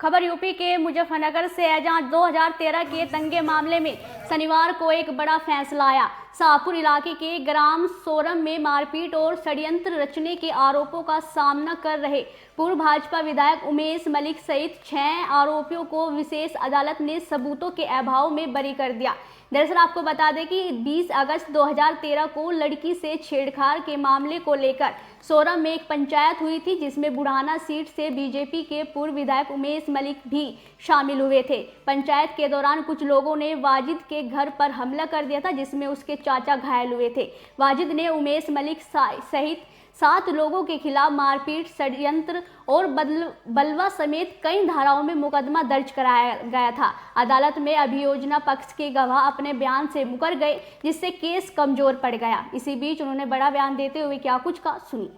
खबर यूपी के मुजफ्फरनगर से है, जहां 2013 के दंगे मामले में शनिवार को एक बड़ा फैसला आया। शाहपुर इलाके के ग्राम सोरम में मारपीट और षड्यंत्र रचने के आरोपों का सामना कर रहे पूर्व भाजपा विधायक उमेश मलिक सहित 6 आरोपियों को विशेष अदालत ने सबूतों के अभाव में बरी कर दिया। दरअसल आपको बता दें कि 20 अगस्त 2013 को लड़की से छेड़छाड़ के मामले को लेकर सोरम में एक पंचायत हुई थी, जिसमें बुढ़ाना सीट से बीजेपी के पूर्व विधायक उमेश मलिक भी शामिल हुए थे। पंचायत के दौरान कुछ लोगों ने वाजिद के घर पर हमला कर दिया था, जिसमें उसके चाचा घायल हुए थे। वाजिद ने उमेश मलिक सहित 7 लोगों के खिलाफ मारपीट, षड्यंत्र और बलवा समेत कई धाराओं में मुकदमा दर्ज कराया गया था। अदालत में अभियोजन पक्ष के गवाह अपने बयान से मुकर गए, जिससे केस कमजोर पड़ गया। इसी बीच उन्होंने बड़ा बयान देते हुए क्या कुछ कहा, सुनिए।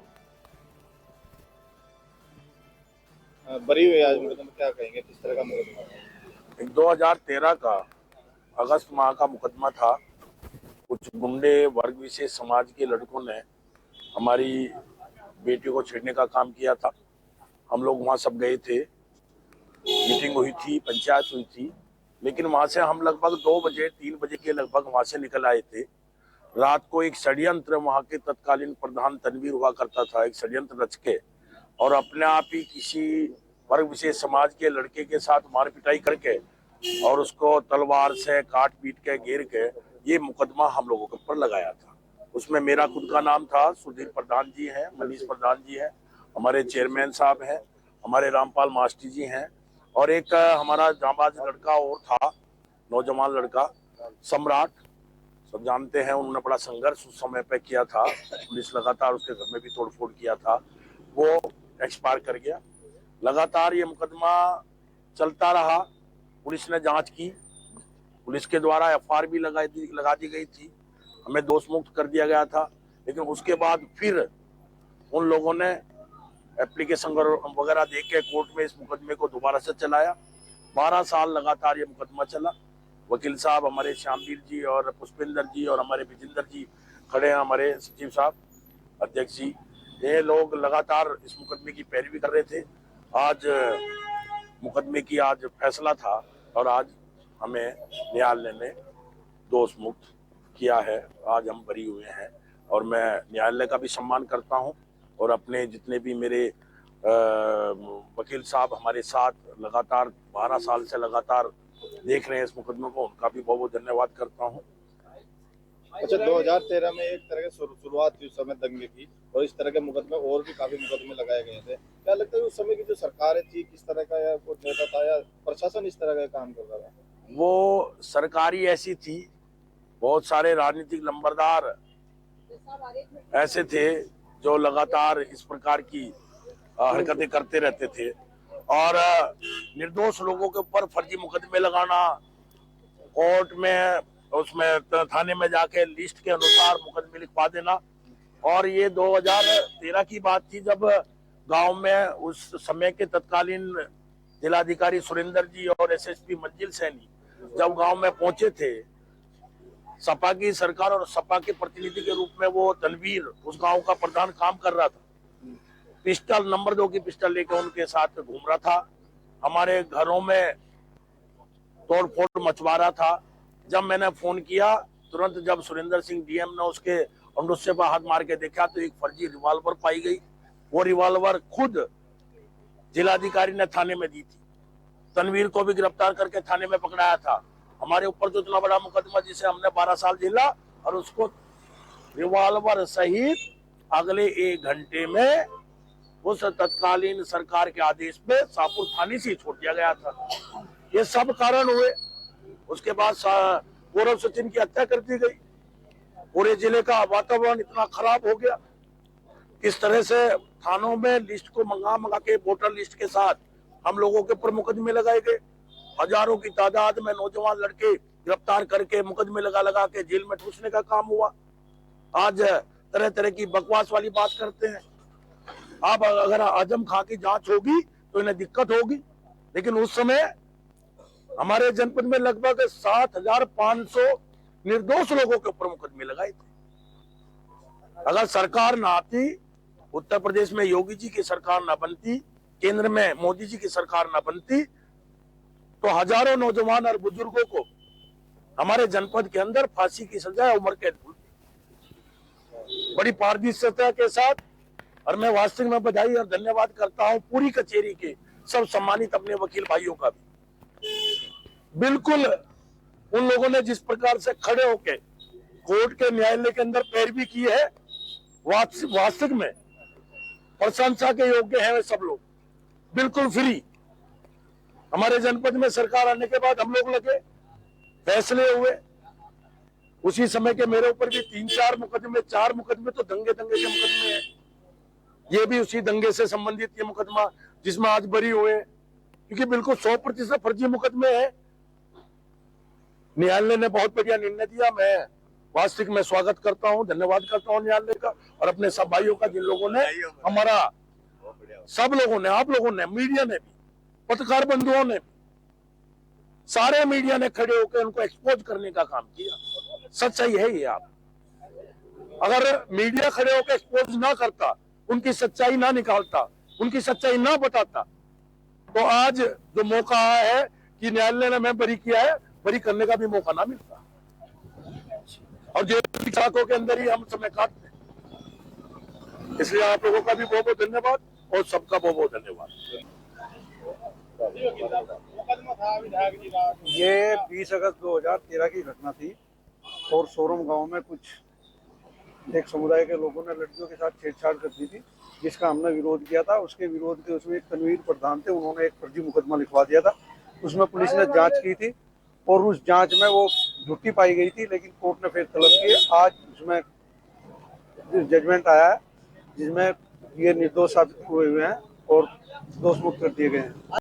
बरी हुई आज मुकदमा, क्या कहेंगे, किस तरह का मुकदमा? 2013 का अगस्त माह का मुकदमा था। कुछ गुंडे वर्ग विशेष समाज के लड़कों ने हमारी बेटी को छेड़ने का काम किया था। हम लोग वहाँ सब गए थे, मीटिंग हुई थी, पंचायत हुई थी, लेकिन वहाँ से हम लगभग 2 बजे 3 बजे के लगभग वहाँ से निकल आए थे। रात को एक षड्यंत्र वहाँ के तत्कालीन प्रधान तनवीर हुआ करता था, एक षड्यंत्र रच के और अपने आप ही किसी वर्ग विशेष समाज के लड़के के साथ मार पिटाई करके और उसको तलवार से काट पीट के घेर के ये मुकदमा हम लोगों के ऊपर लगाया था। उसमें मेरा खुद का नाम था, सुधीर प्रधान जी हैं, मनीष प्रधान जी हैं, हमारे चेयरमैन साहब हैं, हमारे रामपाल मास्टर जी हैं और एक हमारा जांबाज लड़का और था, नौजवान लड़का सम्राट, सब जानते हैं। उन्होंने बड़ा संघर्ष उस समय पे किया था, पुलिस लगातार उसके घर में भी तोड़फोड़ किया था, वो एक्सपायर कर गया। लगातार ये मुकदमा चलता रहा, पुलिस ने जांच की, पुलिस के द्वारा FIR भी लगा दी गई थी, हमें दोष मुक्त कर दिया गया था। लेकिन उसके बाद फिर उन लोगों ने एप्लीकेशन वगैरह दे के कोर्ट में इस मुकदमे को दोबारा से चलाया। 12 साल लगातार ये मुकदमा चला। वकील साहब हमारे श्यामवीर जी और पुष्पेंद्र जी और हमारे विजेंद्र जी खड़े हैं, हमारे सचिव साहब, अध्यक्ष जी, ये लोग लगातार इस मुकदमे की पैरवी कर रहे थे। आज मुकदमे की आज फैसला था और आज हमें न्यायालय ने दोष मुक्त किया है। आज हम बरी हुए हैं और मैं न्यायालय का भी सम्मान करता हूं और अपने जितने भी मेरे वकील साहब हमारे साथ लगातार 12 साल से लगातार देख रहे हैं इस मुकदमे को, उनका भी बहुत बहुत धन्यवाद करता हूं। अच्छा, 2013 में एक तरह की शुरुआत थी उस समय दंगे की, और इस तरह के मुकदमे और भी काफी मुकदमे लगाए गए थे। क्या लगता है उस समय की जो सरकार थी, किस तरह का या वो नेता था या प्रशासन इस तरह का काम कर रहा था? वो सरकारी ऐसी थी, बहुत सारे राजनीतिक लंबरदार ऐसे थे जो लगातार इस प्रकार की हरकतें करते रहते थे और निर्दोष लोगों के ऊपर फर्जी मुकदमे लगाना, कोर्ट में उसमें थाने में जाके लिस्ट के अनुसार मुकदमे लिखवा देना। और ये 2013 की बात थी जब गांव में उस समय के तत्कालीन जिलाधिकारी सुरेंद्र जी और SSP मंजिल सैनी जब गांव में पहुंचे थे, सपा की सरकार और सपा के प्रतिनिधि के रूप में वो तनवीर उस गांव का प्रधान काम कर रहा था, पिस्टल नंबर 2 की पिस्टल लेकर उनके साथ घूम रहा था, हमारे घरों में तोड़फोड़ मचवा रहा था। जब मैंने फोन किया, तुरंत जब सुरेंद्र सिंह DM ने उसके अंडुस्से पर हाथ मार के देखा तो एक फर्जी रिवॉल्वर पाई गई। वो रिवॉल्वर खुद जिलाधिकारी ने थाने में दी थी, तनवीर को भी गिरफ्तार करके थाने में पकड़ाया था। हमारे ऊपर तो इतना बड़ा मुकदमा जिसे हमने 12 साल झेला और उसको रिवॉल्वर सहित अगले 1 घंटे में उस तत्कालीन सरकार के आदेश पे शाहपुर थाने से छोड़ दिया गया था। ये सब कारण हुए। उसके बाद गौरव सचिन की हत्या कर दी गई। पूरे जिले का वातावरण इतना खराब हो गया। इस तरह से थानों में लिस्ट को मंगा के वोटर लिस्ट के साथ हम लोगों के ऊपर मुकदमे लगाए गए। हजारों की तादाद में नौजवान लड़के गिरफ्तार करके मुकदमे लगा के जेल में ठूसने का काम हुआ। आज तरह तरह की बकवास वाली बात करते हैं। अब अगर आजम खां की जांच होगी तो इन्हें दिक्कत होगी, लेकिन उस समय हमारे जनपद में लगभग 7,500 निर्दोष लोगों के ऊपर मुकदमे लगाए थे। अगर सरकार ना आती, उत्तर प्रदेश में योगी जी की सरकार ना बनती, केंद्र में मोदी जी की सरकार न बनती तो हजारों नौजवान और बुजुर्गों को हमारे जनपद के अंदर फांसी की सजा, उम्र कैद मिलती। बड़ी पारदर्शिता के साथ, और मैं वास्तव में बधाई और धन्यवाद करता हूं पूरी कचेरी के सब सम्मानित अपने वकील भाइयों का भी। बिल्कुल उन लोगों ने जिस प्रकार से खड़े होके कोर्ट के न्यायालय के अंदर पैरवी की है, वास्तव में प्रशंसा के योग्य है। वे सब लोग बिल्कुल फ्री। हमारे जनपद में सरकार आने के बाद हम लोग लगे, फैसले हुए। उसी समय के मेरे ऊपर भी 3-4 मुकदमे, 4 मुकदमे तो दंगे के मुकदमे हैं। ये भी उसी दंगे से संबंधित ये मुकदमा जिसमें आज बरी हुए, क्योंकि बिल्कुल 100% फर्जी मुकदमे हैं। न्यायालय ने बहुत बढ़िया निर्णय दिया। मैं वास्तविक में स्वागत करता हूं, धन्यवाद करता हूं न्यायालय का और अपने सब भाइयों का, जिन लोगों ने हमारा, सब लोगों ने, आप लोगों ने, मीडिया ने भी, पत्रकार बंधुओं ने भी, सारे मीडिया ने खड़े होकर उनको एक्सपोज करने का काम किया। सच्चाई है ये। आप अगर मीडिया खड़े होकर एक्सपोज ना करता, उनकी सच्चाई ना निकालता, उनकी सच्चाई ना बताता, तो आज जो मौका आया है कि न्यायालय ने मैं बरी किया है, बरी करने का भी मौका ना मिलता और जेल की चाकों के अंदर ही हम समय काटते। इसलिए आप लोगों का भी बहुत बहुत धन्यवाद और सबका बहुत बहुत धन्यवाद। ये 20 अगस्त 2013 की घटना थी और सोरम गांव में कुछ एक समुदाय के लोगों ने लड़कियों के साथ छेड़छाड़ कर दी थी, जिसका हमने विरोध किया था। उसके विरोध के उसमें एक तनवीर प्रधान थे, उन्होंने एक फर्जी मुकदमा लिखवा दिया था। उसमें पुलिस ने जांच की थी और उस जांच में वो झूठी पाई गई थी, लेकिन कोर्ट ने फिर तलब किए। आज उसमें जजमेंट आया है जिसमें ये निर्दोष साबित हुए हैं और दोष मुक्त कर दिए गए हैं।